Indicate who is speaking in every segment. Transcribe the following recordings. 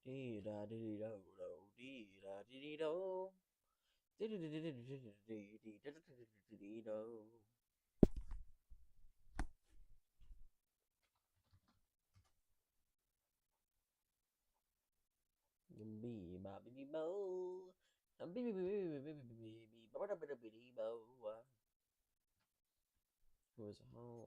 Speaker 1: Dee da dee do do dee da dee do dee dee dee dee dee dee dee do. Bee ba bee bo, bee bee bee bee bo da bee bee bo. Who is home?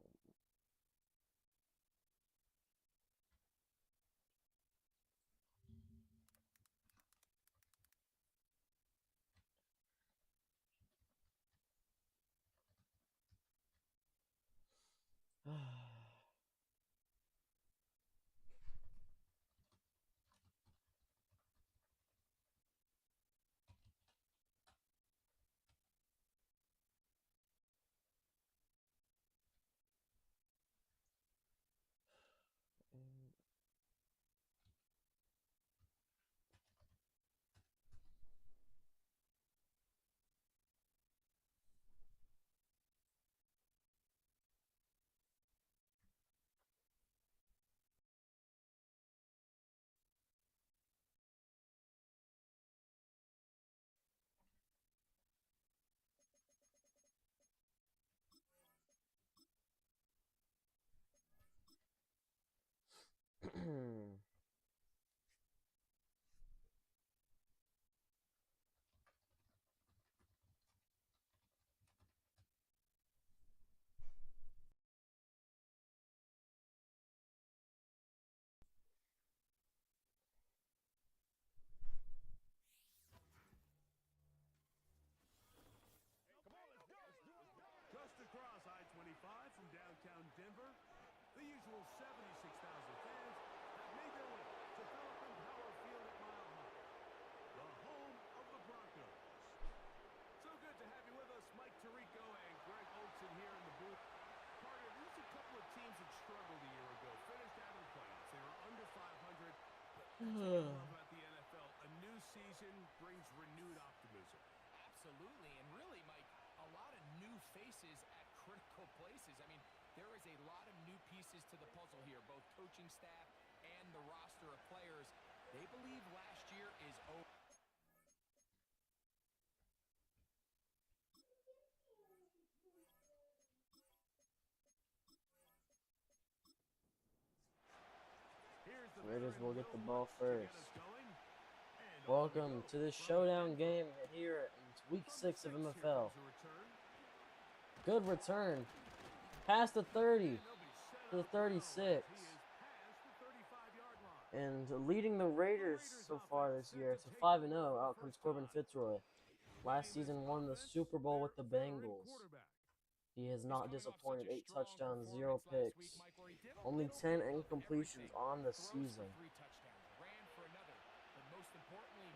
Speaker 2: Just across I-25 from downtown Denver, the usual 76,000 fans have made their way to Phillips Power Field at Mile High, the home of the Broncos. So good to have you with us, Mike Tirico and Greg Olson here in the booth. Carter, there's a couple of teams that struggled a year ago, finished out of the playoffs. They were under 500. That's what I love about the NFL. A new season brings renewed optimism.
Speaker 3: Absolutely, and really, Mike, a lot of new faces at critical places. I mean, there is a lot of new pieces to the puzzle here, both coaching staff and the roster of players. They believe last year is over.
Speaker 1: Raiders will get the ball first. Welcome to the showdown game here in week 6 of MFL. Good return. Past the 30 to the 36. And leading the Raiders so far this year to 5-0. Out comes Corbin Fitzroy. Last season won the Super Bowl with the Bengals. He has not disappointed. 8 touchdowns, 0 picks. Only 10 incompletions on the season.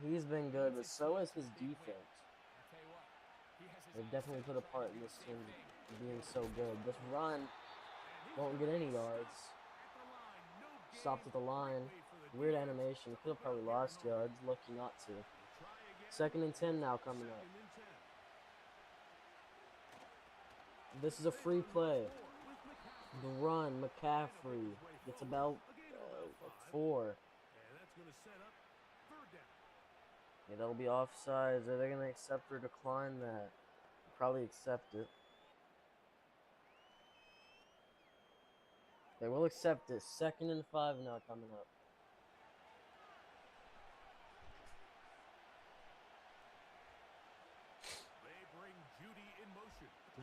Speaker 1: He's been good, but so has his defense. They've definitely put a part in this team being so good. This run won't get any yards. Stopped at the line. Weird animation. Could have probably lost yards. Lucky not to. 2nd and 10 now coming up. This is a free play. The run, McCaffrey gets about 4. Yeah, that'll be offsides. Are they going to accept or decline that? Probably accept it. They will accept it. 2nd and 5 now coming up.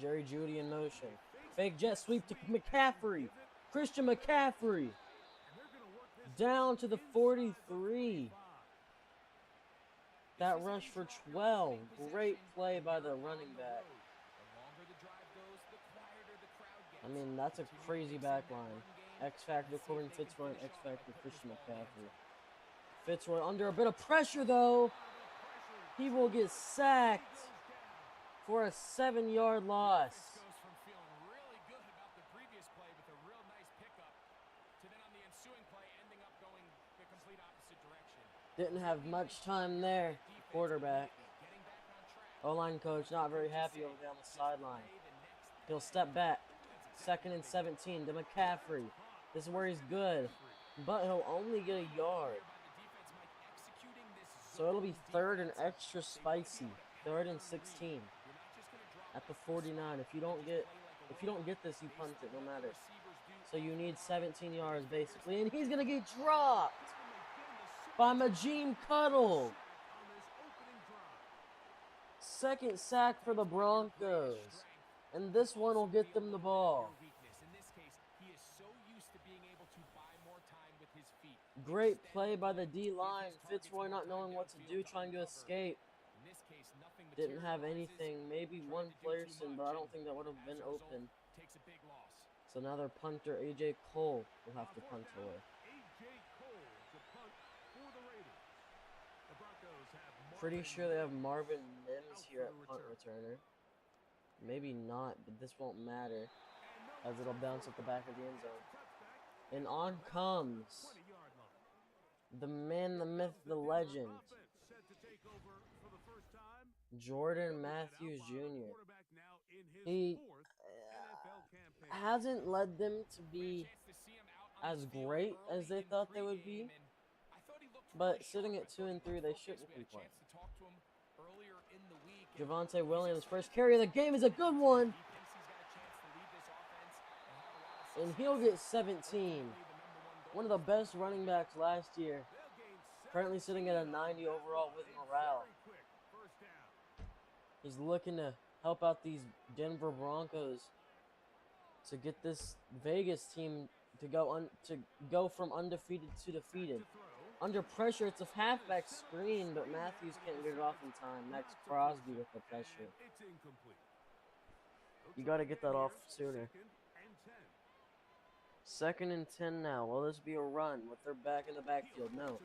Speaker 1: Jerry Jeudy in motion. Fake jet sweep to McCaffrey. Christian McCaffrey. Down to the 43. That rush for 12. Great play by the running back. I mean, that's a crazy back line. X Factor Corbin Fitzroy and X Factor Christian McCaffrey. Fitzroy under a bit of pressure, though. He will get sacked for a 7-yard loss. Didn't have much time there. Quarterback. O-line coach not very happy over there on the sideline. He'll step back. 2nd and 17 to McCaffrey. This is where he's good, but he'll only get a yard. So it'll be third and extra spicy. Third and 16 at the 49. If you don't get this, you punt it no matter. So you need 17 yards basically, and he's gonna get dropped by Majim Cuddle. Second sack for the Broncos, and this one will get them the ball. Great play by the D-line. Fitzroy not knowing what to do, trying to escape. Didn't have anything, maybe one person, but I don't think that would have been open. So now their punter, A.J. Cole, will have to punt away. Pretty sure they have Marvin Mims here at punt returner. Maybe not, but this won't matter, as it'll bounce at the back of the end zone. And on comes the man, the myth, the legend, Jordan Matthews Jr. He hasn't led them to be as great as they thought they would be, but sitting at 2 and 3, they shouldn't complain. Javonte Williams, first carry of the game, is a good one, and he'll get 17. One of the best running backs last year, currently sitting at a 90 overall with morale. He's looking to help out these Denver Broncos to get this Vegas team to go from undefeated to defeated. Under pressure, it's a halfback screen, but Matthews can't get it off in time. Max Crosby with the pressure. You got to get that off sooner. 2nd and 10 now. Will this be a run with their back in the backfield? No.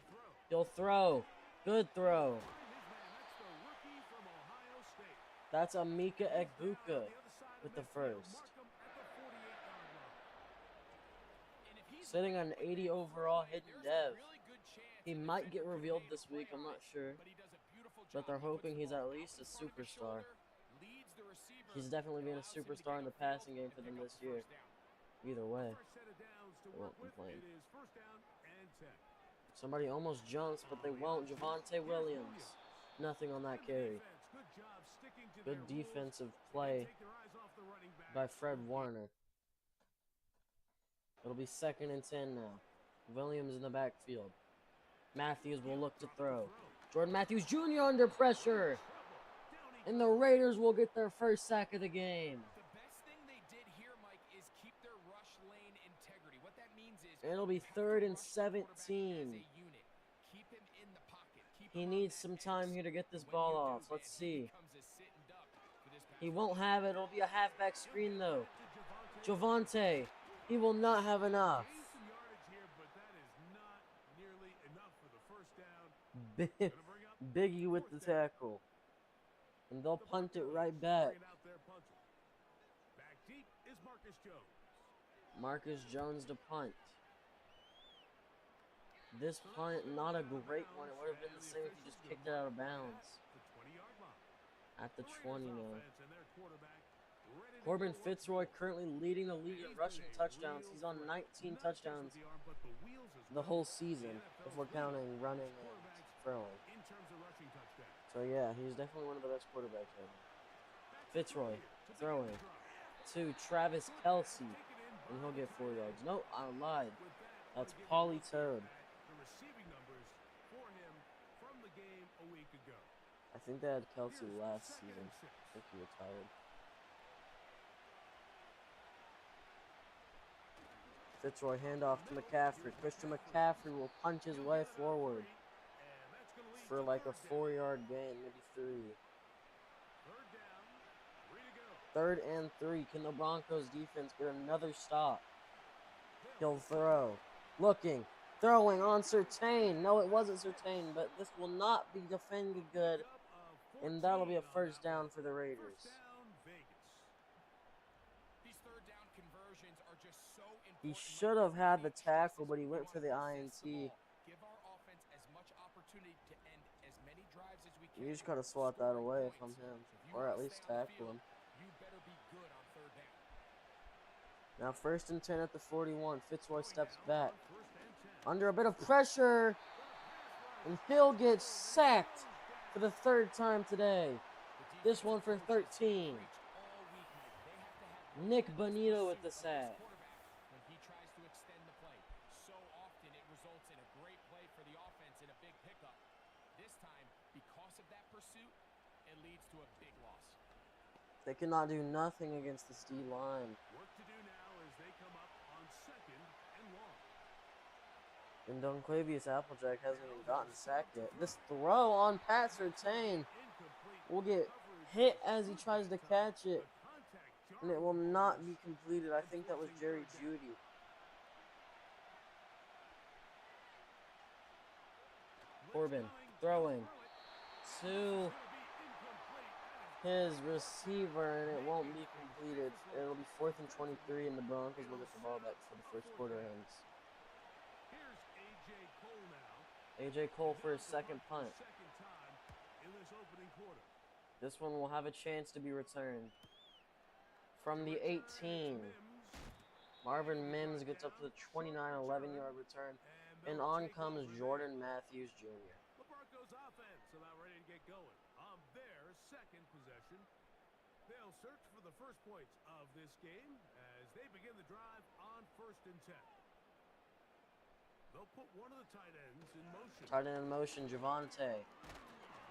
Speaker 1: He'll throw. Good throw. That's Amika Egbuka with the first. Sitting on 80 overall, hidden dev. He might get revealed this week, I'm not sure. But they're hoping he's at least a superstar. He's definitely been a superstar in the passing game for them this year. Either way, they won't complain. Somebody almost jumps, but they won't. Javonte Williams. Nothing on that carry. Good defensive play by Fred Warner. It'll be 2nd and 10 now. Williams in the backfield. Matthews will look to throw. Jordan Matthews Jr. under pressure. And the Raiders will get their first sack of the game. And it'll be 3rd and 17. He needs some time here to get this ball off. Let's see. He won't have it. It'll be a halfback screen, though. Javonte. He will not have enough. Biggie with the tackle. And they'll punt it right back. Marcus Jones to punt. This punt, not a great one. It would have been the same if you just kicked it out of bounds. At the 20 now. Corbin Fitzroy currently leading the league in rushing touchdowns. He's on 19 touchdowns the whole season, if we're counting running and throwing. So yeah, he's definitely one of the best quarterbacks ever. Fitzroy throwing to Travis Kelce, and he'll get 4 yards. No, I lied. That's Paulie Toad. I think they had Kelce last season. I think he retired. Fitzroy handoff to McCaffrey. Christian McCaffrey will punch his way forward for like a 4-yard gain, maybe 3. 3rd and 3. Can the Broncos defense get another stop? He'll throw. Looking. Throwing on Surtain. No, it wasn't Surtain, but this will not be defended good. And that'll be a first down for the Raiders. He should have had the tackle, but he went for the INT. You just gotta swat that away from him, or at least tackle him. Now 1st and 10 at the 41. Fitzroy steps back. Under a bit of pressure. And he'll get sacked for the third time today. This one for 13. Nick Bonito with the sack.
Speaker 3: When he tries to extend the play, so often it results in a great play for the offense and a big pickup. This time, because of that pursuit, it leads to a big loss.
Speaker 1: They cannot do nothing against this D line.
Speaker 2: Work to do now as they come up on 2nd and long.
Speaker 1: And Donquavius Applejack hasn't even gotten sacked yet. This throw on Pat Surtain will get hit as he tries to catch it. And it will not be completed. I think that was Jerry Jeudy. Corbin throwing to his receiver, and it won't be completed. It'll be 4th and 23, and the Broncos will get the ball back before the first quarter ends.
Speaker 2: Here's A.J. Cole now.
Speaker 1: A.J. Cole for his second punt.
Speaker 2: Second time in this opening quarter.
Speaker 1: This one will have a chance to be returned. From the 18, Marvin Mims gets up to the 29, 11-yard return, and on comes Jordan Matthews Jr.
Speaker 2: The Broncos offense about ready to get going on their second possession. They'll search for the first points of this game as they begin the drive on 1st and 10. They'll put one of the tight ends in motion.
Speaker 1: Tight end in motion, Javonte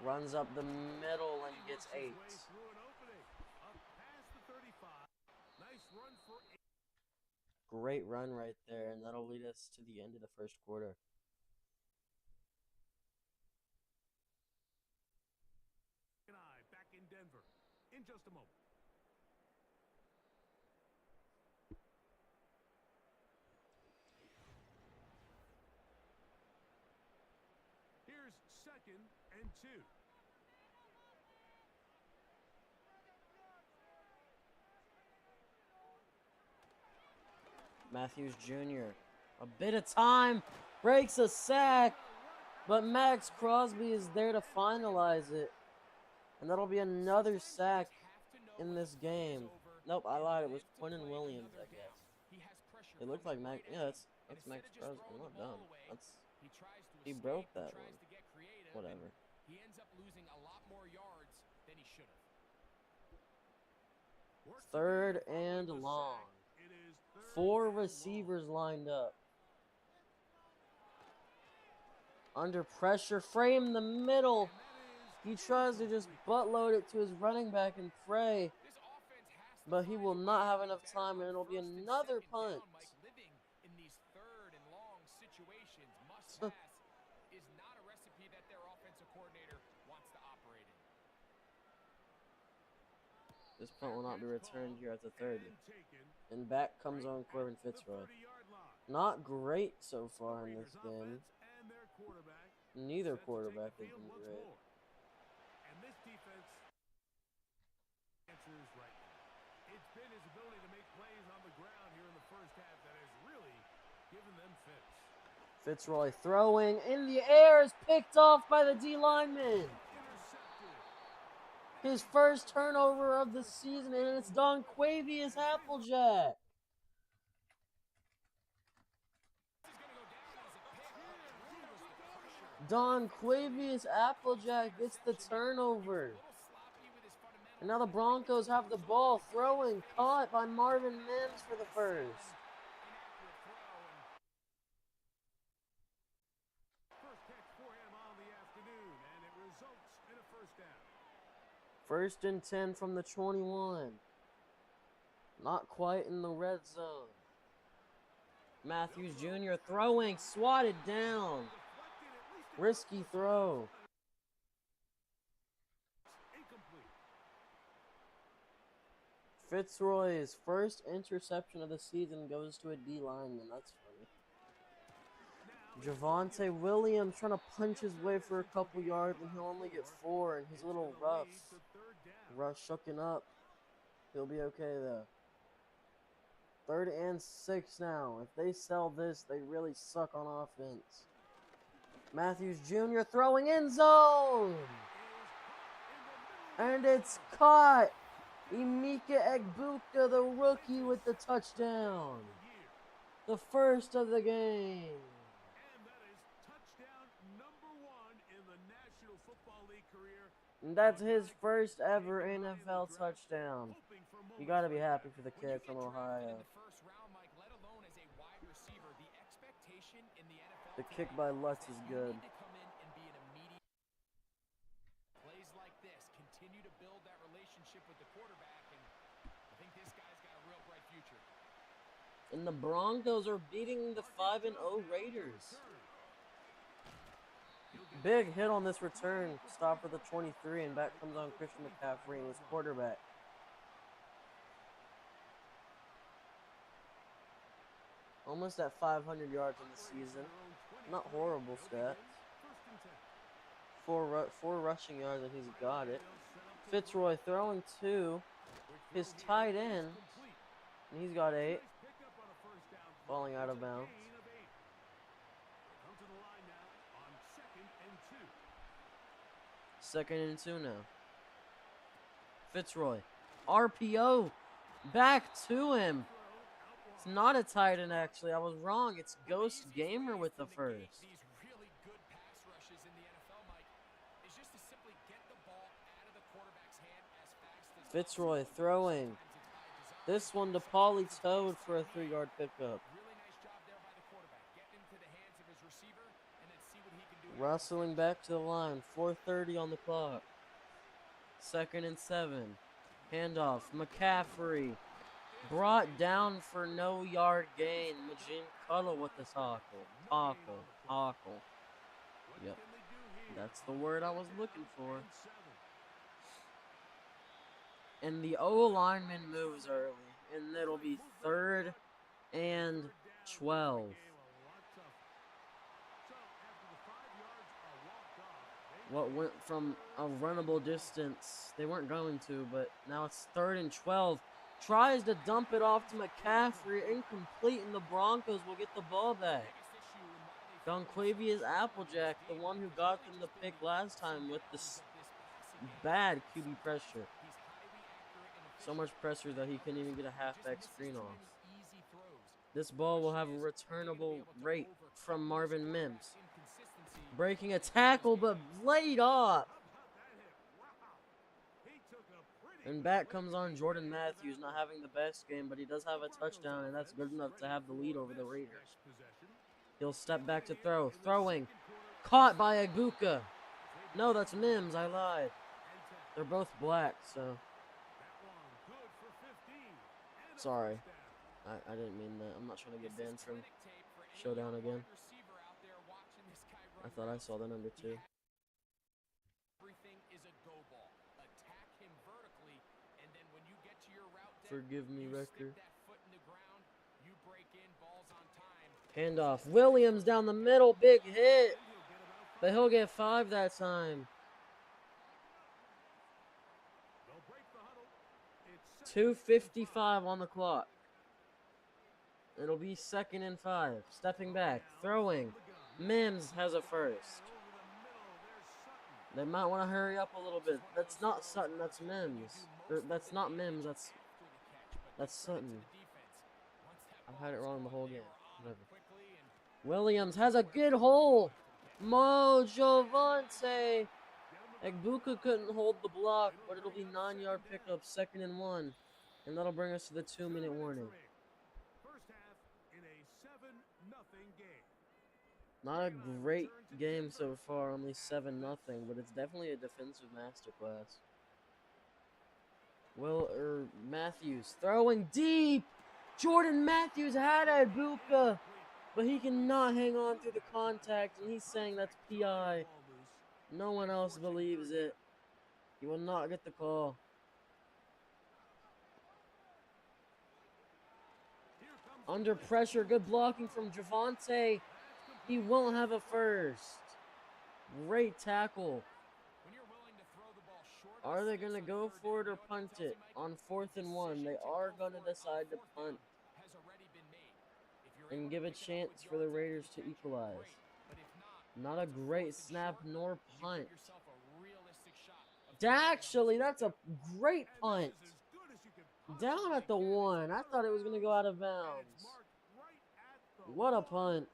Speaker 1: runs up the middle and gets 8. Great run right there, and that'll lead us to the end of the first quarter.
Speaker 2: Back in Denver in just a moment. Here's 2nd and 2.
Speaker 1: Matthews Jr. A bit of time, breaks a sack, but Max Crosby is there to finalize it. And that'll be another sack in this game. Nope, I lied. It was Quinnen Williams, I guess. It looked like Max. Yeah, that's Max Crosby. I'm not dumb. He broke that one. Whatever.
Speaker 3: He ends up losing a lot more yards than he should have.
Speaker 1: 3rd and long. 4 receivers lined up. Under pressure, frame the middle. He tries to just butt load it to his running back and pray, but he will not have enough time, and it'll be another punt.
Speaker 3: Living in these 3rd and long situations, must pass is not a recipe that their offensive coordinator wants to operate in.
Speaker 1: This punt will not be returned here at the 30. And back comes on Corbin Fitzroy. Not great so far in this game. Neither quarterback has been great.
Speaker 2: And this defense answers right now. It's been his ability to make plays on the ground here in the first half that has really given them fits.
Speaker 1: Fitzroy throwing in the air is picked off by the D lineman. His first turnover of the season, and it's Donquavius Applejack. Donquavius Applejack gets the turnover. And now the Broncos have the ball, throwing, caught by Marvin Mims for the first.
Speaker 2: First catch for him on the afternoon, and it results in a first down.
Speaker 1: 1st and 10 from the 21. Not quite in the red zone. Matthews Jr. throwing, swatted down. Risky throw. Fitzroy's first interception of the season goes to a D lineman. That's funny. Javonte Williams trying to punch his way for a couple yards, and he'll only get 4, and he's a little rough. Shooken up. He'll be okay, though. 3rd and 6 now. If they sell this, they really suck on offense. Matthews Jr. throwing end zone. And it's caught. Emeka Egbuka, the rookie, with the touchdown. The first of the game.
Speaker 2: And that is touchdown number 1
Speaker 1: And that's his first ever NFL touchdown. You got to be happy for the kid from Ohio. The kick by Lutz is good.
Speaker 3: Plays like this continue to build that relationship with the quarterback, and I think this guy's got a real bright future.
Speaker 1: And the Broncos are beating the 5-0 Raiders. Big hit on this return. Stop for the 23, and back comes on Christian McCaffrey and his quarterback. Almost at 500 yards in the season. Not horrible stats. Four rushing yards, and he's got it. Fitzroy throwing 2. His tight end, and he's got 8. Falling out of bounds. Second and 2 now. Fitzroy. RPO. Back to him. It's not a tight end, actually. I was wrong. It's Ghost Gamer with the first.
Speaker 3: These really good pass rushes in the NFL, Mike, is just to simply get the ball out of the quarterback's hand as fast as
Speaker 1: Fitzroy throwing. This one to Pauly Toad for a 3-yard pickup.
Speaker 3: really nice job there by the quarterback. Get into the hands of his receiver and then see what he can do.
Speaker 1: Rustling back to the line. 4:30 on the clock. Second and 7. Handoff. McCaffrey. Brought down for no yard gain. Majin Cuddle with the tackle. Tackle. Yep. That's the word I was looking for. And the O lineman moves early. And it'll be 3rd and 12. What went from a runnable distance, they weren't going to, but now it's 3rd and 12. Tries to dump it off to McCaffrey, incomplete, and the Broncos will get the ball back. Donquavius Applejack, the one who got them the pick last time with this bad QB pressure. So much pressure that he couldn't even get a halfback screen off. This ball will have a returnable rate from Marvin Mims. Breaking a tackle, but laid off. And back comes on Jordan Matthews, not having the best game, but he does have a touchdown, and that's good enough to have the lead over the Raiders. He'll step back to throw. Throwing. Caught by Aguka. No, that's Mims. I lied. They're both black, so. Sorry. I didn't mean that. I'm not trying to get banned from Showdown again. I thought I saw the number 2.
Speaker 3: Everything is a go ball. Attack him vertically, and then when you get to your route,
Speaker 1: Forgive me,
Speaker 3: you
Speaker 1: Wrecker.
Speaker 3: stick that foot in the ground, you break in, balls on time.
Speaker 1: Handoff. Williams down the middle. Big hit. But he'll get 5 that time. 2:55 on the clock. It'll be 2nd and 5. Stepping back. Throwing. Mims has a first. They might want to hurry up a little bit. That's not Sutton. That's Mims. Or, that's not Mims. That's Sutton. I've had it wrong the whole game. Whatever. Williams has a good hole. Mo Javante. Egbuka couldn't hold the block, but it'll be 9-yard pickup, 2nd and 1. And that'll bring us to the 2-minute warning. Not a great game so far, only 7-0, but it's definitely a defensive masterclass. Matthews throwing deep. Jordan Matthews had Egbuka, but he cannot hang on through the contact, and he's saying that's PI. No one else believes it. He will not get the call. Under pressure, good blocking from Javante. He won't have a first. Great tackle. Are they going to go for it or punt it? On 4th and 1, they are going to decide to punt and give a chance for the Raiders to equalize. Not a great snap nor punt. Actually, that's a great punt. Down at the 1. I thought it was going to go out of bounds. What a punt.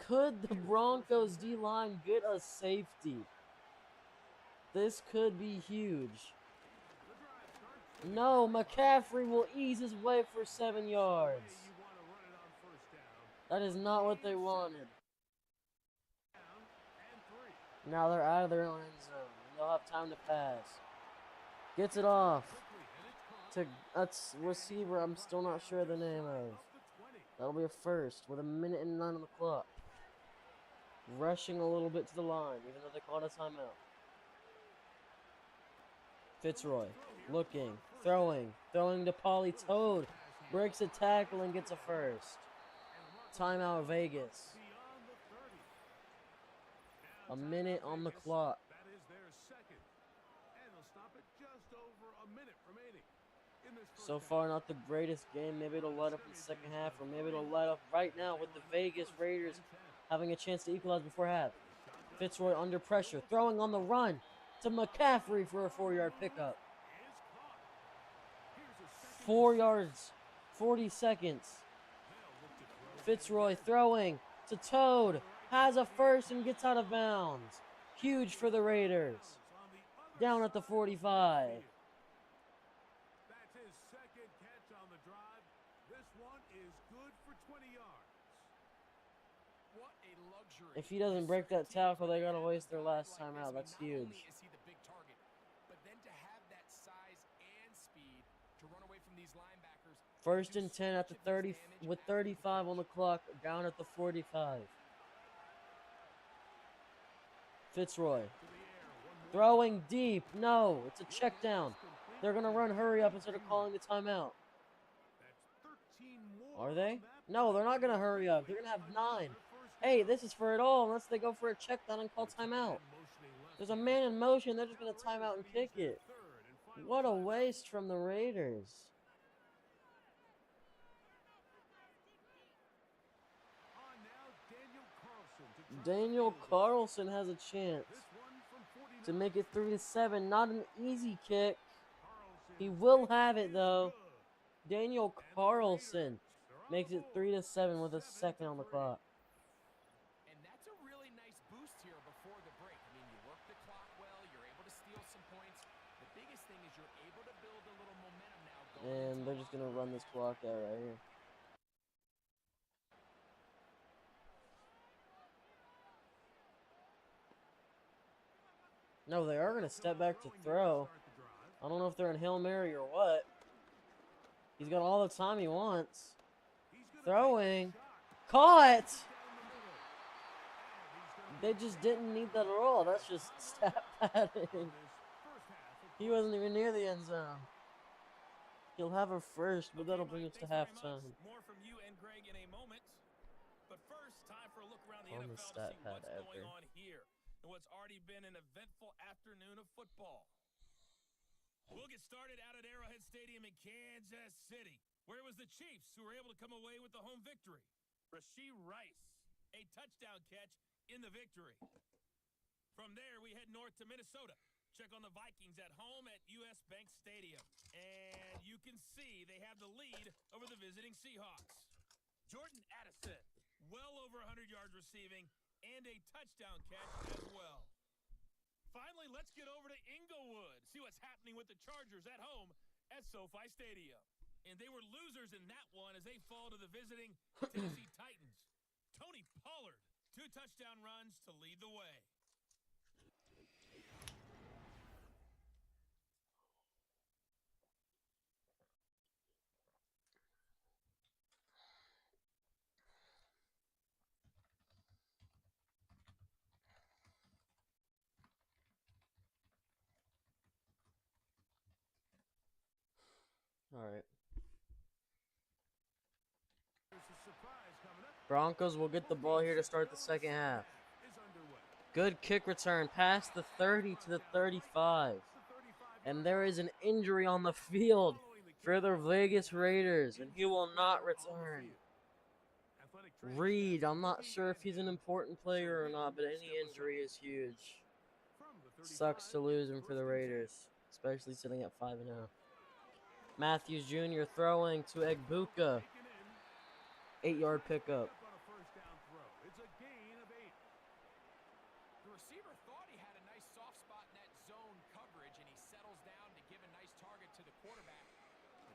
Speaker 1: Could the Broncos D-line get a safety? This could be huge. No, McCaffrey will ease his way for 7 yards. That is not what they wanted. Now they're out of their own end zone. They'll have time to pass. Gets it off to that's receiver I'm still not sure the name of. That'll be a first with 1:09 on the clock. Rushing a little bit to the line, even though they called a timeout. Fitzroy looking, throwing to Polly Toad. Breaks a tackle and gets a first. Timeout Vegas. 1 minute on the clock.
Speaker 2: That is their second. And they'll stop it just over a minute remaining in this first
Speaker 1: So
Speaker 2: half.
Speaker 1: far, not the greatest game. Maybe it'll let up in the second half, or maybe it'll let up right now with the Vegas Raiders having a chance to equalize before half. Fitzroy under pressure, throwing on the run to McCaffrey for a 4-yard pickup. 4 yards, 40 seconds. Fitzroy throwing to Toad, has a first and gets out of bounds. Huge for the Raiders. Down at the 45.
Speaker 2: That's his second catch on the drive. This one is good for 20 yards.
Speaker 3: What a luxury.
Speaker 1: If he doesn't break that tackle, they gotta waste their last time out. That's
Speaker 3: Not only
Speaker 1: huge.
Speaker 3: is he the big target, but then to have that size and speed to run away from these linebackers.
Speaker 1: First and 10 at the 30 with 35 on the clock, down at the 45. Fitzroy throwing deep. No, it's a check down. They're going to run hurry up instead of calling the timeout.
Speaker 2: That's 13 more
Speaker 1: Are they?
Speaker 2: on that
Speaker 1: No, they're not going to hurry up. They're going to have 9. Hey, this is for it all unless they go for a check down and call timeout. There's a man in motion. They're just going to timeout and kick it. What a waste from the Raiders.
Speaker 2: On now,
Speaker 1: Daniel Carlson has a chance to make it 3-7. Not an easy kick. He will have it though. Daniel Carlson makes it 3-7 with a second on the clock.
Speaker 3: And that's a really nice boost here before the break. I mean, you work the clock well, you're able to steal some points. The biggest thing is you're able to build a little momentum now.
Speaker 1: And they're just going to run this clock out right here. No, they are going to step back to throw. I don't know if they're in Hail Mary or what. He's got all the time he wants. Throwing. Caught! They just didn't need that at all. That's just stat padding. He wasn't even near the end zone. He'll have a first, but that'll bring us to halftime.
Speaker 4: More from you and Greg in a moment. But first, time for a look around the
Speaker 1: On the
Speaker 4: NFL to
Speaker 1: stat
Speaker 4: see
Speaker 1: pad
Speaker 4: what's going
Speaker 1: ever.
Speaker 4: on here and what's already been an eventful afternoon of football. We'll get started out at Arrowhead Stadium in Kansas City, where it was the Chiefs who were able to come away with the home victory. Rashee Rice, a touchdown catch in the victory. From there, we head north to Minnesota. Check on the Vikings at home at US Bank Stadium. And you can see they have the lead over the visiting Seahawks. Jordan Addison, well over 100 yards receiving and a touchdown catch as well. Finally, let's get over to Inglewood. See what's happening with the Chargers at home at SoFi Stadium. And they were losers in that one as they fall to the visiting Tennessee Titans. Tony Pollard, 2 touchdown runs to lead the way.
Speaker 1: All right. Broncos will get the ball here to start the second half. Good kick return past the 30 to the 35. And there is an injury on the field for the Vegas Raiders, and he will not return. Reed, I'm not sure if he's an important player or not, but any injury is huge. Sucks to lose him for the Raiders, especially sitting at 5-0. Matthews Jr. throwing to Egbuka. 8-yard pickup.
Speaker 2: It's a gain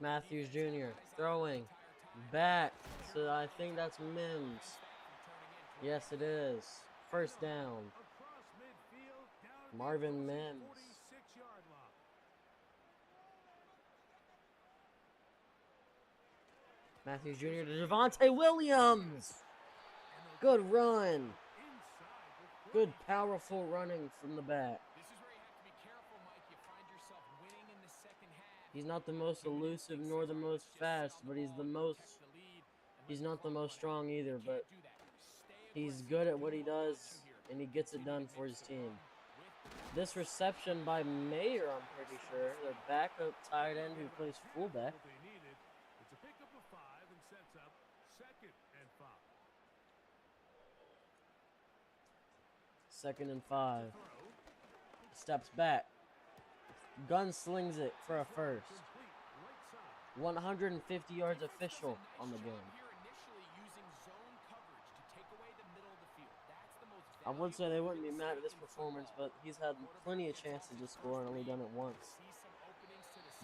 Speaker 1: Matthews Jr. throwing back. So I think that's Mims. Yes, it is. First down.
Speaker 2: Across midfield, down
Speaker 1: Marvin
Speaker 2: the
Speaker 1: Mims.
Speaker 2: 46-yard line.
Speaker 1: Matthews Jr. to Javonte Williams. Good run. Good, powerful running from the back.
Speaker 3: This is where you have to be careful, Mike. You find yourself winning in the second half.
Speaker 1: He's not the most elusive nor the most fast, but he's not the most strong either, but he's good at what he does, and he gets it done for his team. This reception by Mayer, I'm pretty sure, their backup tight end who plays fullback.
Speaker 2: What they needed. It's a pickup of 5 and sets up 2nd and 5.
Speaker 1: 2nd and 5. Steps back. Gunslings it for a first. 150 yards official on the game. I would say they wouldn't be mad at this performance, but he's had plenty of chances to score and only done it once.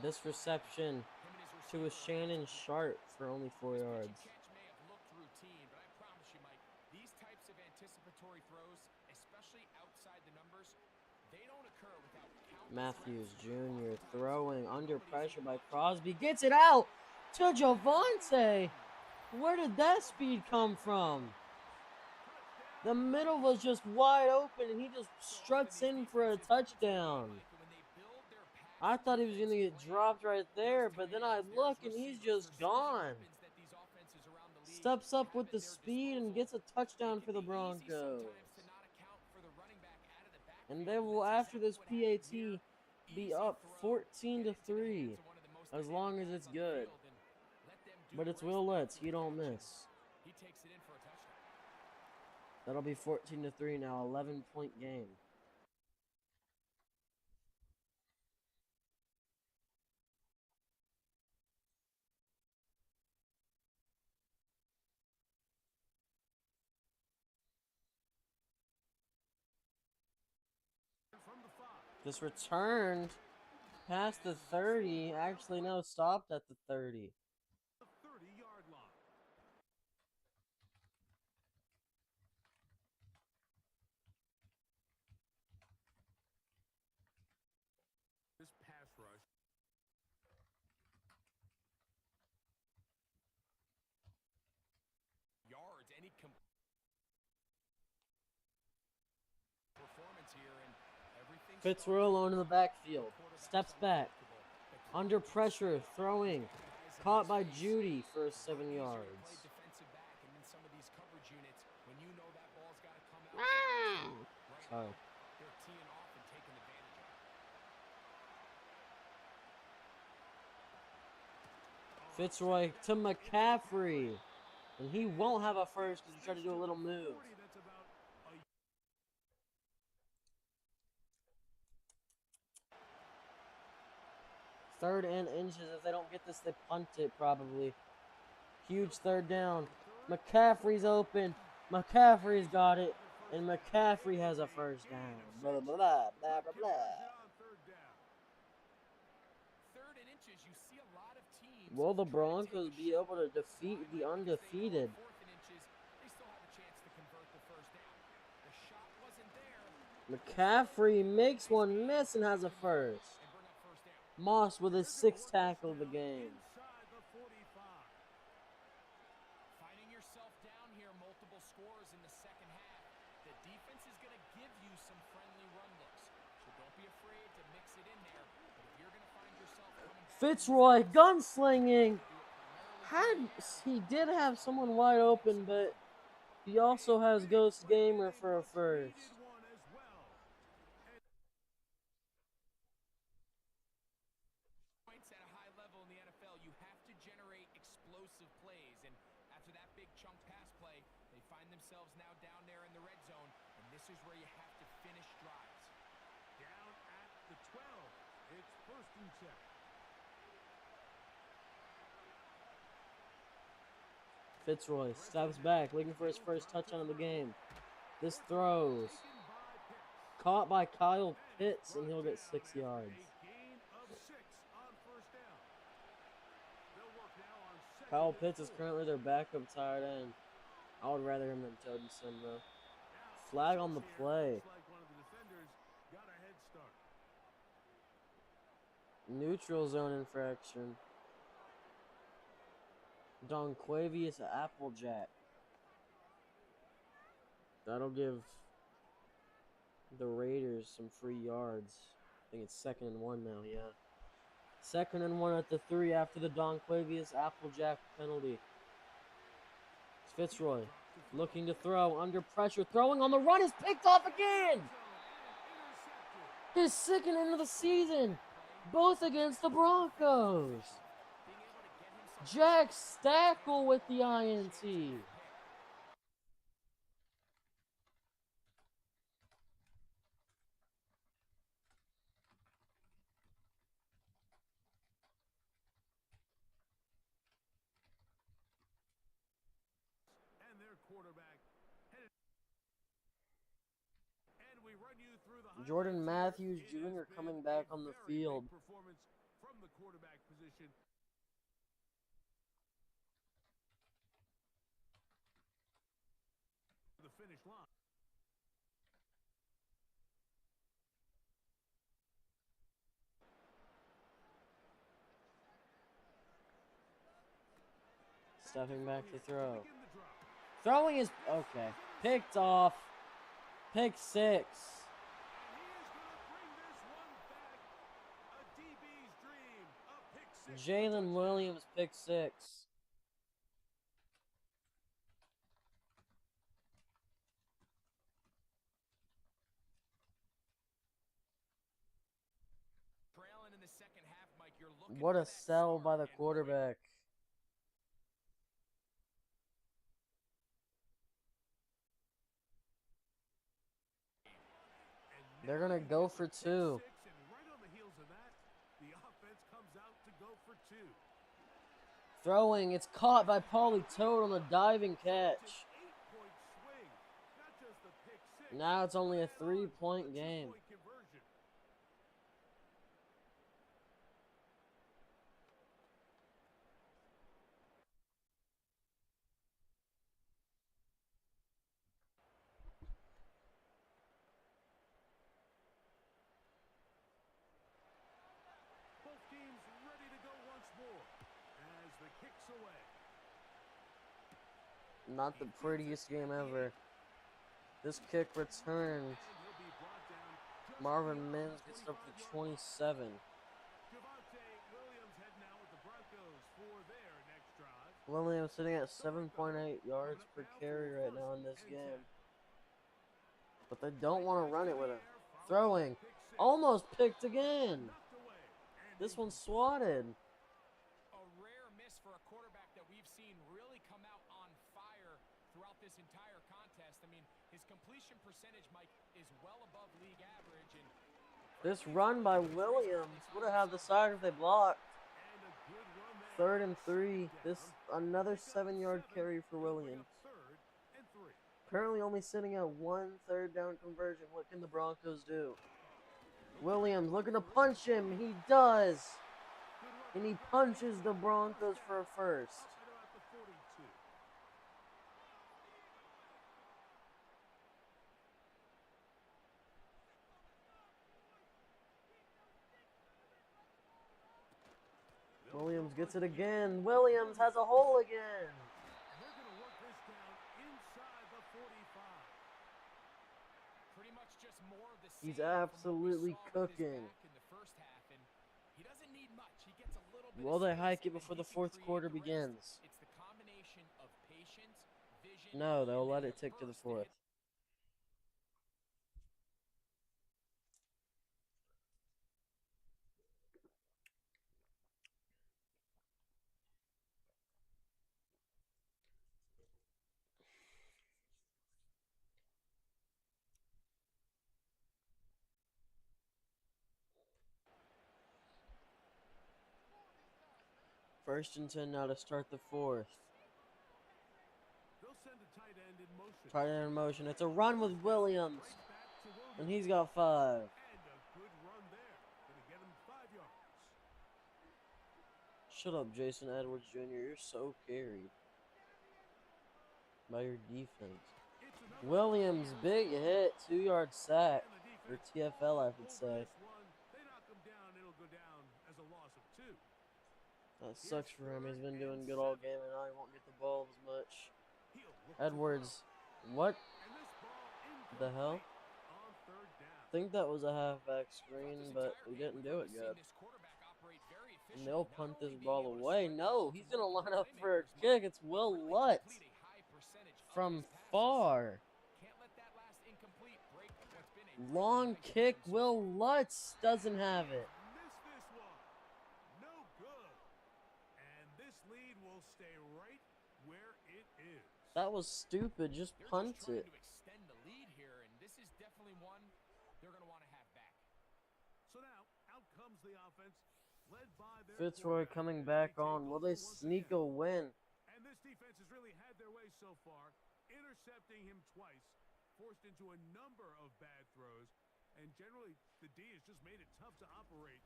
Speaker 1: This reception to a Shannon Sharp for only 4 yards.
Speaker 3: These types of anticipatory throws, especially outside the numbers, they don't occur without
Speaker 1: Matthews Jr. throwing under pressure by Crosby. Gets it out to Javonte. Where did that speed come from? The middle was just wide open, and he just struts in for a touchdown. I thought he was going to get dropped right there, but then I look, and he's just gone. Steps up with the speed and gets a touchdown for the Broncos. And they will, after this PAT, be up 14-3, as long as it's good. But it's Will Lutz. He don't miss. That'll be 14-3 now, 11-point game. This returned past the 30. Actually, no, stopped at the 30.
Speaker 2: The 30-yard line. This pass rush.
Speaker 3: Yards, any performance here, and everything.
Speaker 1: Fitzroy alone in the backfield. Steps back. Under pressure, throwing. Caught by Judy for 7 yards. Sorry. Fitzroy to McCaffrey. And he won't have a first because he tried to do a little move. Third and inches. If they don't get this, they punt it probably. Huge third down. McCaffrey's open. McCaffrey's got it. And McCaffrey has a first down. Blah, blah, blah, blah, blah, blah. Will the Broncos be able to defeat the undefeated? McCaffrey makes one miss and has a first. Moss with his 6th tackle of the game.
Speaker 3: Finding yourself down here, multiple scores in the second half. The defense is going to give you some friendly run looks, so don't be afraid to mix it in there. But if you're going to find yourself coming
Speaker 1: Fitzroy gunslinging. He did have someone wide open, but he also has Ghost Gamer for a first.
Speaker 3: Points at a high level in the NFL, you have to generate explosive plays, and after that big chunk pass play, they find themselves now down there in the red zone, and this is where you have to finish drives.
Speaker 2: Down at the 12. It's 1st and 10.
Speaker 1: Fitzroy steps back, looking for his first touchdown of the game. This throws. Caught by Kyle Pitts, and he'll get 6 yards.
Speaker 2: A gain of 6 on 1st down.
Speaker 1: Kyle Pitts is currently their backup tight end. I would rather him than Totenson, though. Flag on the play.
Speaker 2: Looks like one of the defenders got a head start.
Speaker 1: Neutral zone infraction. Donquavius Applejack. That'll give the Raiders some free yards. I think it's 2nd and 1 now, yeah. 2nd and 1 at the 3 after the Donquavius Applejack penalty. Fitzroy looking to throw under pressure. Throwing on the run is picked off again. His 2nd end of the season. Both against the Broncos. Jack Stackle with the INT.
Speaker 2: And their quarterback headed. And we run you through the
Speaker 1: Jordan
Speaker 2: highlights
Speaker 1: Matthews
Speaker 2: here. It
Speaker 1: Jr.
Speaker 2: has
Speaker 1: coming
Speaker 2: been
Speaker 1: back
Speaker 2: a
Speaker 1: on the
Speaker 2: very big
Speaker 1: field.
Speaker 2: Performance from the quarterback position. The finish line.
Speaker 1: Stepping back to throw.
Speaker 2: Begin the drop.
Speaker 1: Throwing is okay. Picked off. Pick 6.
Speaker 2: And he is going to bring this one back. A DB's dream. A pick 6.
Speaker 1: Jalen Williams, pick 6.
Speaker 3: Trailing in the second half, Mike, you're looking
Speaker 1: What
Speaker 3: for
Speaker 1: a
Speaker 3: that
Speaker 1: sell by
Speaker 3: spark
Speaker 1: the
Speaker 3: and
Speaker 1: quarterback.
Speaker 2: And
Speaker 1: They're
Speaker 2: now
Speaker 1: going to
Speaker 2: he
Speaker 1: go
Speaker 2: gets a
Speaker 1: for
Speaker 2: pick
Speaker 1: 2.
Speaker 2: 6, and right on the heels of that, the offense comes out to go for 2.
Speaker 1: Throwing. It's caught by Paulie Toad on the diving catch.
Speaker 2: Just 8-point swing. Not just the pick 6.
Speaker 1: Now it's only a
Speaker 2: but add on
Speaker 1: 3-point
Speaker 2: a
Speaker 1: game.
Speaker 2: 2-point conversion. Both teams ready to go once more as the kick's away.
Speaker 1: Not the prettiest game ever. This kick returned.
Speaker 2: And he'll be brought down just
Speaker 1: Marvin
Speaker 2: beyond
Speaker 1: Mims
Speaker 2: the
Speaker 1: gets up to
Speaker 2: 25-yard line.
Speaker 1: 27.
Speaker 2: Javonte Williams heading out with the Broncos for their next drive.
Speaker 1: Williams sitting at 7.8 yards per carry right now in this game. But they don't want to run it with him. Throwing. Almost picked again.
Speaker 2: Knocked away. And
Speaker 1: This one's swatted.
Speaker 3: A rare miss for a quarterback that we've seen really come out on fire throughout this entire contest. I mean, his completion percentage, Mike, is well above league average. And
Speaker 1: This run by Williams would have had the side if they blocked.
Speaker 2: and a good run there.
Speaker 1: 3rd and 3. This another 7-yard carry for Williams.
Speaker 2: 3rd and 3.
Speaker 1: Currently only sitting at 1 third down conversion. What can the Broncos do? Williams looking to punch him. He does. And he punches the Broncos for a first.
Speaker 2: Right at the 42.
Speaker 1: Williams gets it again. Williams has a hole again.
Speaker 2: And they're going to work this down inside the 45.
Speaker 3: pretty much just more of the
Speaker 1: He's
Speaker 3: same from what we
Speaker 1: absolutely
Speaker 3: saw with his
Speaker 1: cooking.
Speaker 3: back in the first half, and he doesn't need much. He gets a little bit
Speaker 1: Will
Speaker 3: of
Speaker 1: they
Speaker 3: space,
Speaker 1: hike it
Speaker 3: and then
Speaker 1: before
Speaker 3: he
Speaker 1: the
Speaker 3: can
Speaker 1: 4th
Speaker 3: create
Speaker 1: quarter
Speaker 3: the rest.
Speaker 1: begins?
Speaker 3: It's the combination of patience, vision,
Speaker 1: No, they'll
Speaker 3: and
Speaker 1: let
Speaker 3: then
Speaker 1: it tick to the
Speaker 3: burst
Speaker 1: 4th.
Speaker 3: hit.
Speaker 1: First and 10 now to start the 4th.
Speaker 2: They'll send a tight end in motion.
Speaker 1: Tight end in motion. It's a run with Williams.
Speaker 2: Right back to Williams.
Speaker 1: And he's got 5.
Speaker 2: And a good run there. Going to get him 5 yards.
Speaker 1: Shut up, Jason Edwards Jr. You're so carried by your defense. Williams, big hit, 2-yard sack, or TFL, I should say. That sucks for him. He's been doing good all game, and now he won't get the ball as much. Edwards, what the hell? I think that was a halfback screen, but we didn't do it good. And they'll punt this ball away. No, he's going to line up for a kick. It's Will Lutz from far. Long kick. Will Lutz doesn't have it. That was stupid. Just punt it. Fitzroy coming back on. Will they sneak a win?
Speaker 2: And this defense has really had their way so far, intercepting him twice, forced into a number of bad throws, and generally the D has just made it tough to operate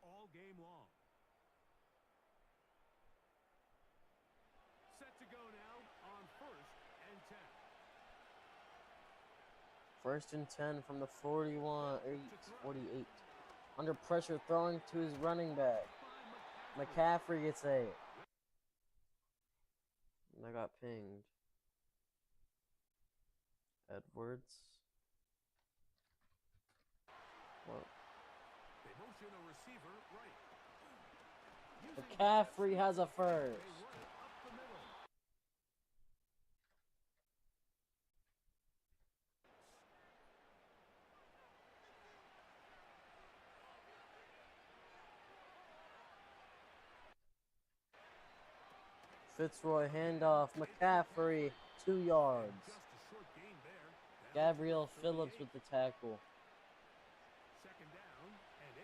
Speaker 2: all game long. Set to go now on 1st and 10.
Speaker 1: 1st and 10 from the 48. Under pressure, throwing to his running back. McCaffrey gets a. And I got pinged. Edwards. Whoa. McCaffrey has a first. Fitzroy handoff. McCaffrey, 2 yards. Gabriel Phillips with the tackle.
Speaker 2: Second down and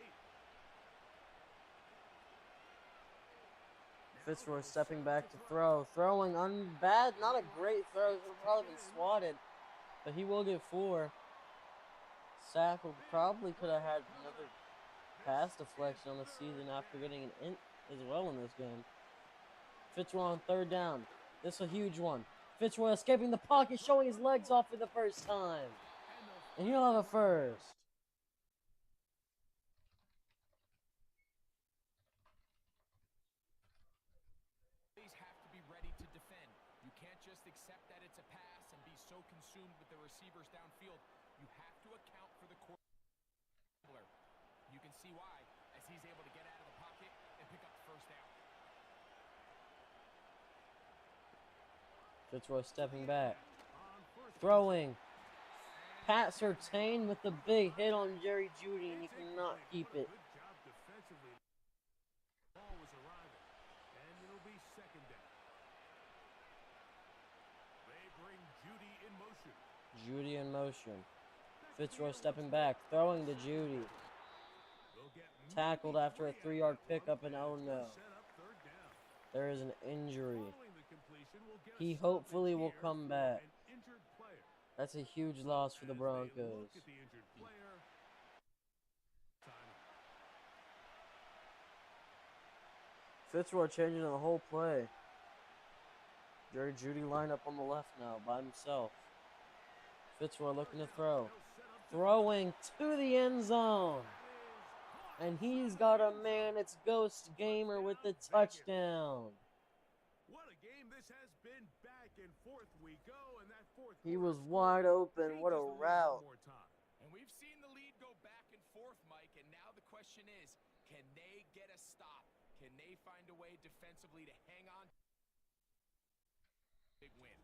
Speaker 2: 8.
Speaker 1: Fitzroy stepping back to throw. Throwing bad, not a great throw. He'll probably been swatted, but he will get 4. Sack probably could have had another pass deflection on the season after getting an int as well in this game. Fitzroy on 3rd down. This is a huge one. Fitzroy escaping the pocket, showing his legs off for the first time. And he'll have a first.
Speaker 3: Have to be ready to defend. You can't just accept that it's a pass and be so consumed with the receivers downfield. You have to account for the quarterback. You can see why, as he's able to get out of the pocket and pick up the first down.
Speaker 1: Fitzroy stepping back. Throwing. Pat Surtain with the big hit on Jerry Jeudy, and he cannot keep it.
Speaker 2: Ball was arriving, and it'll be 2nd down. They bring Jeudy in motion.
Speaker 1: Jeudy in motion. Fitzroy stepping back, throwing to Jeudy. Tackled after a 3-yard pickup, and oh no. There is an injury. He hopefully will come back. That's a huge loss for the Broncos. Fitzroy changing the whole play. Jerry Jeudy lined up on the left now by himself. Fitzroy looking to throw. Throwing to the end zone. And he's got a man. It's Ghost Gamer with the touchdown.
Speaker 2: What a game this has been. Back and forth we go, and that fourth
Speaker 1: He was wide open. What a route.
Speaker 3: And we've seen the lead go back and forth, Mike, and now the question is, can they get a stop? Can they find a way defensively to hang on? Big win.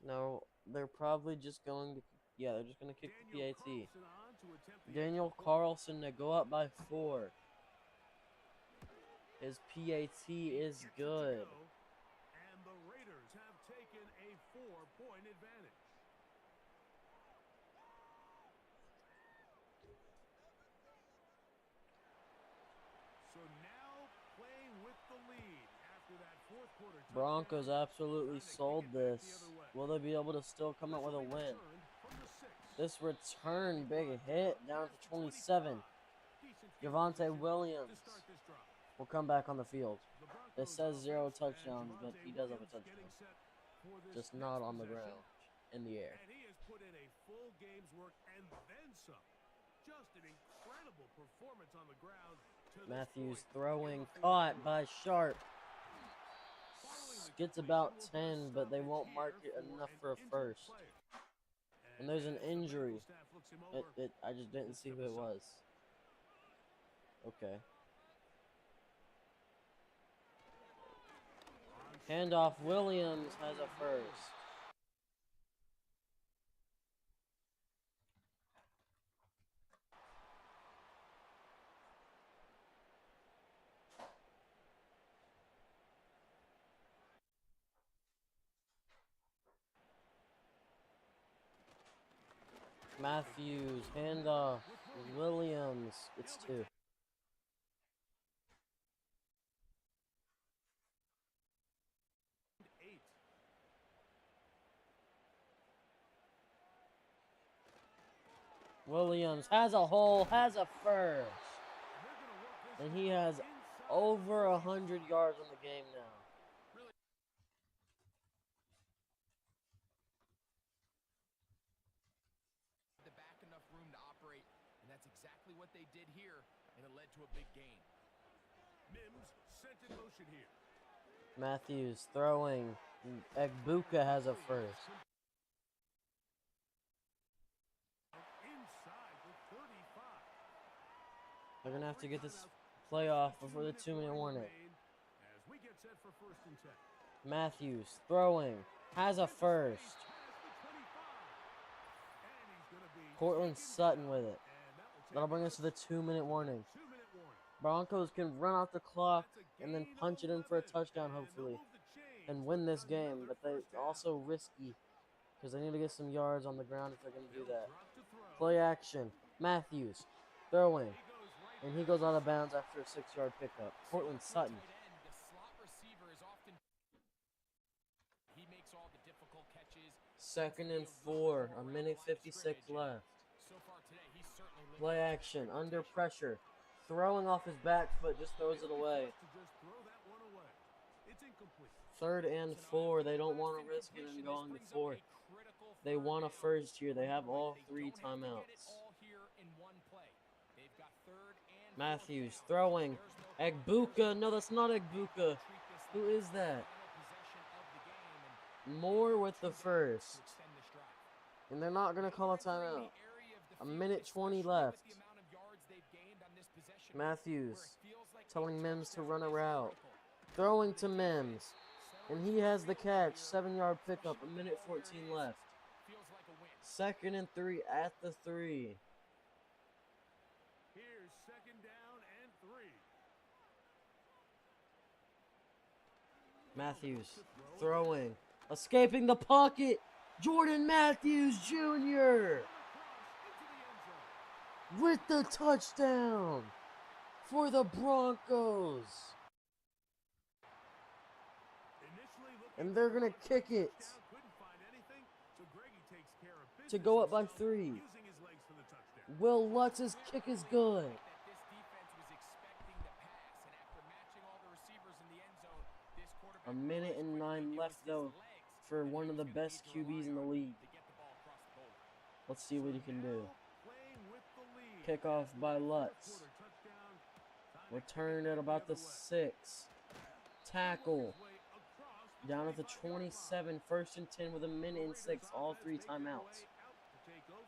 Speaker 1: No, they're probably just going to, they're just going to kick the PAT. Daniel Carlson to go up by 4. His PAT is good.
Speaker 2: And the Raiders have taken a 4-point advantage. So now playing with the lead after that 4th quarter.
Speaker 1: Broncos absolutely sold this. Will they be able to still come out with a win? This return, big hit, down to 27. Javonte Williams. will come back on the field.
Speaker 2: The
Speaker 1: It
Speaker 2: Broncos
Speaker 1: says 0
Speaker 2: offense,
Speaker 1: touchdowns,
Speaker 2: and
Speaker 1: but
Speaker 2: Javonte
Speaker 1: he does have a
Speaker 2: Williams
Speaker 1: touchdown.
Speaker 2: getting set for this
Speaker 1: Just
Speaker 2: next
Speaker 1: not on the
Speaker 2: possession.
Speaker 1: ground, in the air.
Speaker 2: And he has put in a full game's work and then some. Just an incredible performance on the ground. To
Speaker 1: Matthews
Speaker 2: this point
Speaker 1: throwing,
Speaker 2: in the fourth
Speaker 1: caught
Speaker 2: quarter.
Speaker 1: by Sharp.
Speaker 2: Following the
Speaker 1: Gets
Speaker 2: completion,
Speaker 1: about
Speaker 2: we'll put a
Speaker 1: 10, but they
Speaker 2: stoppage
Speaker 1: won't
Speaker 2: here
Speaker 1: mark it enough
Speaker 2: an
Speaker 1: for a
Speaker 2: injured
Speaker 1: first.
Speaker 2: player.
Speaker 1: And there's an
Speaker 2: as the medical
Speaker 1: injury.
Speaker 2: staff looks him over,
Speaker 1: I just didn't see who it was. Okay. Handoff, Williams has a first. Matthews, handoff, Williams, it's 2. Williams has a hole, has a first. And he has over 100 yards on the game now.
Speaker 3: The back enough room to operate, and that's exactly what they did here, and it led to a big gain.
Speaker 2: Mims sent in motion here.
Speaker 1: Matthews throwing. Egbuka has a first.
Speaker 2: Inside the 35.
Speaker 1: They're going to have to get this playoff before the 2-minute warning.
Speaker 2: As we get set for 1st and 10.
Speaker 1: Matthews throwing. Has a first. Cortland Sutton with it. That'll bring us to the 2-minute warning. Broncos can run out the clock and then punch it in for a touchdown, hopefully, and win this game. But it's also risky because they need to get some yards on the ground if they're going to do that. Play action. Matthews throwing. And he goes out of bounds after a 6-yard pickup. Cortland Sutton.
Speaker 3: The slot receiver is often he makes all the difficult catches.
Speaker 1: 2nd and 4. A minute 56 left.
Speaker 3: So far today, he's certainly lived
Speaker 1: Play action. Under pressure. Throwing off his back foot. Just throws it away.
Speaker 2: It's incomplete.
Speaker 1: 3rd and 4. They don't want to risk it and going to 4th. They want a first here. They have all 3 timeouts. Matthews throwing. Egbuka. No, that's not Egbuka. Who is that? Moore with the first. And they're not going to call a timeout. A minute 20 left. Matthews telling Mims to run a route. Throwing to Mims. And he has the catch. 7-yard pickup. A minute 14 left. 2nd and 3 at the 3.
Speaker 2: Here's 2nd down and 3.
Speaker 1: Matthews throwing. Escaping the pocket. Jordan Matthews Jr. with the touchdown for the Broncos. And they're going to kick it to go up by 3. Will Lutz's kick is good. A minute and 9 left, though, for one of the best QBs in the league. Let's see what he can do. Kickoff by Lutz. Return at about the 6. Tackle. Down at the 27. 1st and 10 with a minute and 6. All 3 timeouts.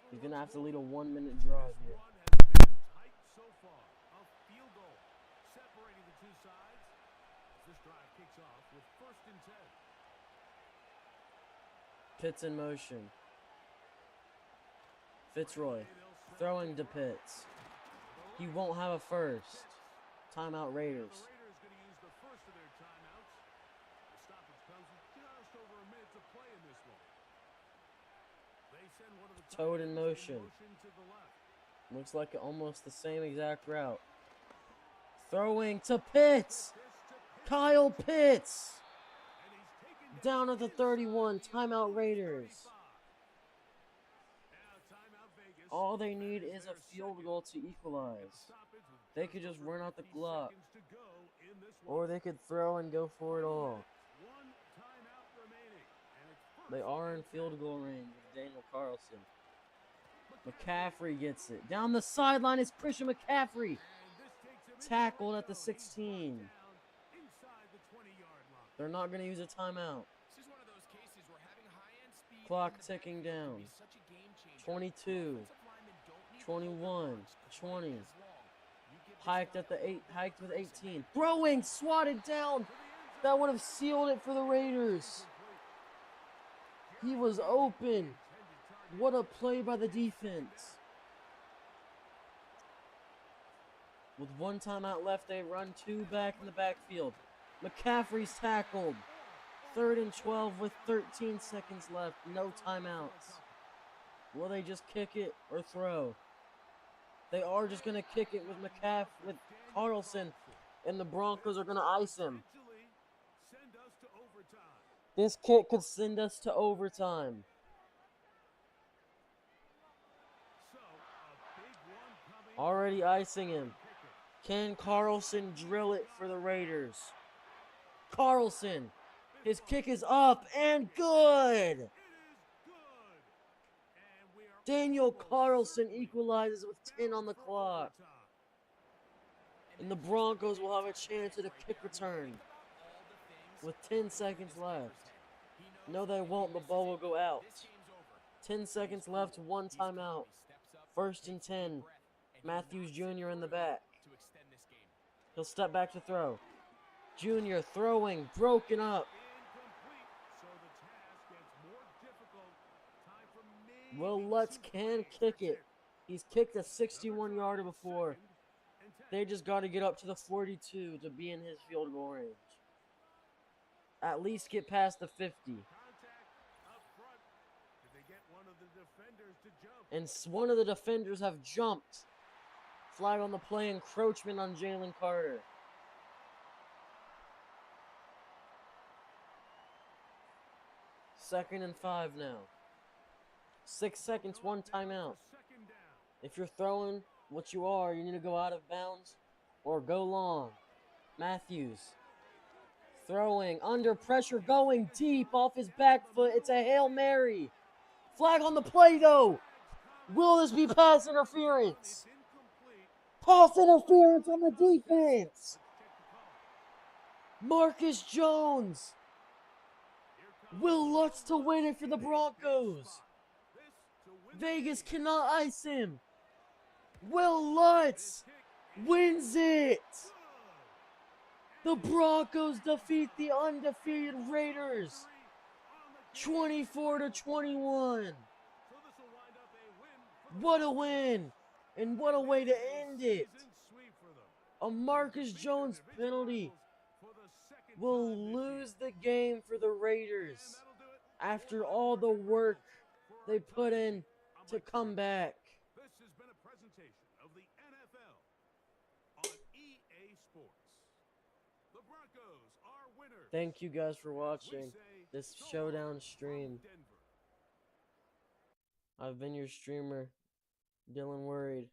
Speaker 1: He's going to have to lead a 1-minute drive here. Pitts in motion. Fitzroy throwing to Pitts. He won't have a first. Timeout Raiders. Toad in motion. Looks like almost the same exact route. Throwing to Pitts. Kyle Pitts. Down at the 31. Timeout Raiders. All they need is a field goal to equalize. They could just run out the clock.
Speaker 2: in this one.
Speaker 1: Or they could throw and go for it all.
Speaker 2: One timeout remaining. And it's first
Speaker 1: They are in
Speaker 2: and
Speaker 1: field
Speaker 2: 10.
Speaker 1: goal range with Daniel Carlson. McCaffrey gets it. Down the sideline is Christian McCaffrey.
Speaker 2: And this takes him into
Speaker 1: Tackled
Speaker 2: the
Speaker 1: at the
Speaker 2: red zone. He's
Speaker 1: 16.
Speaker 2: brought down inside the 20-yard line.
Speaker 1: They're not going to use a timeout.
Speaker 3: This is one of those cases where having high-end speed
Speaker 1: Clock
Speaker 3: in the
Speaker 1: ticking
Speaker 3: backfield
Speaker 1: down.
Speaker 3: can be such a game changer.
Speaker 1: 22,
Speaker 3: Offensive linemen don't need to
Speaker 1: 21,
Speaker 3: hold their arms
Speaker 1: 20.
Speaker 3: quite as long. You give this
Speaker 1: Hiked
Speaker 3: guy
Speaker 1: at the
Speaker 3: a
Speaker 1: 8,
Speaker 3: little
Speaker 1: hiked with
Speaker 3: bit of
Speaker 1: 18. Throwing, swatted down. That would have sealed it for the Raiders. He was open. What a play by the defense. With one timeout left, they run 2 back in the backfield. McCaffrey's tackled. 3rd and 12 with 13 seconds left. No timeouts. Will they just kick it or throw? They are just going to kick it with with Carlson, and the Broncos are going to ice him.
Speaker 2: Send us to overtime.
Speaker 1: This kick could send us to overtime.
Speaker 2: So, a big one coming.
Speaker 1: Already icing him. Can Carlson drill it for the Raiders? Carlson. His kick is up and good.
Speaker 2: It is good. And we are
Speaker 1: Daniel
Speaker 2: almost
Speaker 1: Carlson
Speaker 2: certainly
Speaker 1: equalizes with 10 on the
Speaker 2: bound for
Speaker 1: clock.
Speaker 2: overtime.
Speaker 1: And the Broncos will have a chance at a kick return with 10 seconds left. No, they won't. The ball will go out. 10 seconds left, 1 timeout. 1st and 10. Matthews Jr. in the back. He'll step back to throw. Jr. throwing, broken up.
Speaker 2: Incomplete. So the task gets more difficult. Time for maybe
Speaker 1: Will Lutz
Speaker 2: 2
Speaker 1: can
Speaker 2: plays.
Speaker 1: kick it. He's kicked a 61-yarder before. They just got to get up to the 42 to be in his field goal range. At least get past the 50.
Speaker 2: Contact up front. Did they get one of the defenders to jump?
Speaker 1: And one of the defenders have jumped. Flag on the play, encroachment on Jalen Carter. Second and 5 now. 6 seconds, 1 timeout.
Speaker 2: Second down.
Speaker 1: If you're throwing what you are, you need to go out of bounds or go long. Matthews throwing under pressure, going deep off his back foot. It's a Hail Mary. Flag on the play though. Will this be pass interference?
Speaker 2: Incomplete.
Speaker 1: Pass interference on the defense. Marcus Jones. Will Lutz to win it for the Broncos.
Speaker 2: This to win
Speaker 1: Vegas cannot ice him. Will Lutz wins it. The Broncos defeat the undefeated Raiders 24-21.
Speaker 2: So this will wind up a win.
Speaker 1: What a win. And what a way to end it.
Speaker 2: Season sweep for them.
Speaker 1: A Marcus Jones penalty
Speaker 2: For the second
Speaker 1: will
Speaker 2: time this
Speaker 1: lose
Speaker 2: year.
Speaker 1: the game for the
Speaker 2: And
Speaker 1: Raiders
Speaker 2: that'll do it.
Speaker 1: after all the work they put in to come back.
Speaker 2: This has been a presentation of the NFL on EA Sports. The Broncos are winners.
Speaker 1: Thank you guys for
Speaker 2: We
Speaker 1: watching
Speaker 2: say
Speaker 1: this
Speaker 2: so
Speaker 1: showdown
Speaker 2: long
Speaker 1: stream.
Speaker 2: from Denver.
Speaker 1: I've been your streamer, Dylan Worried.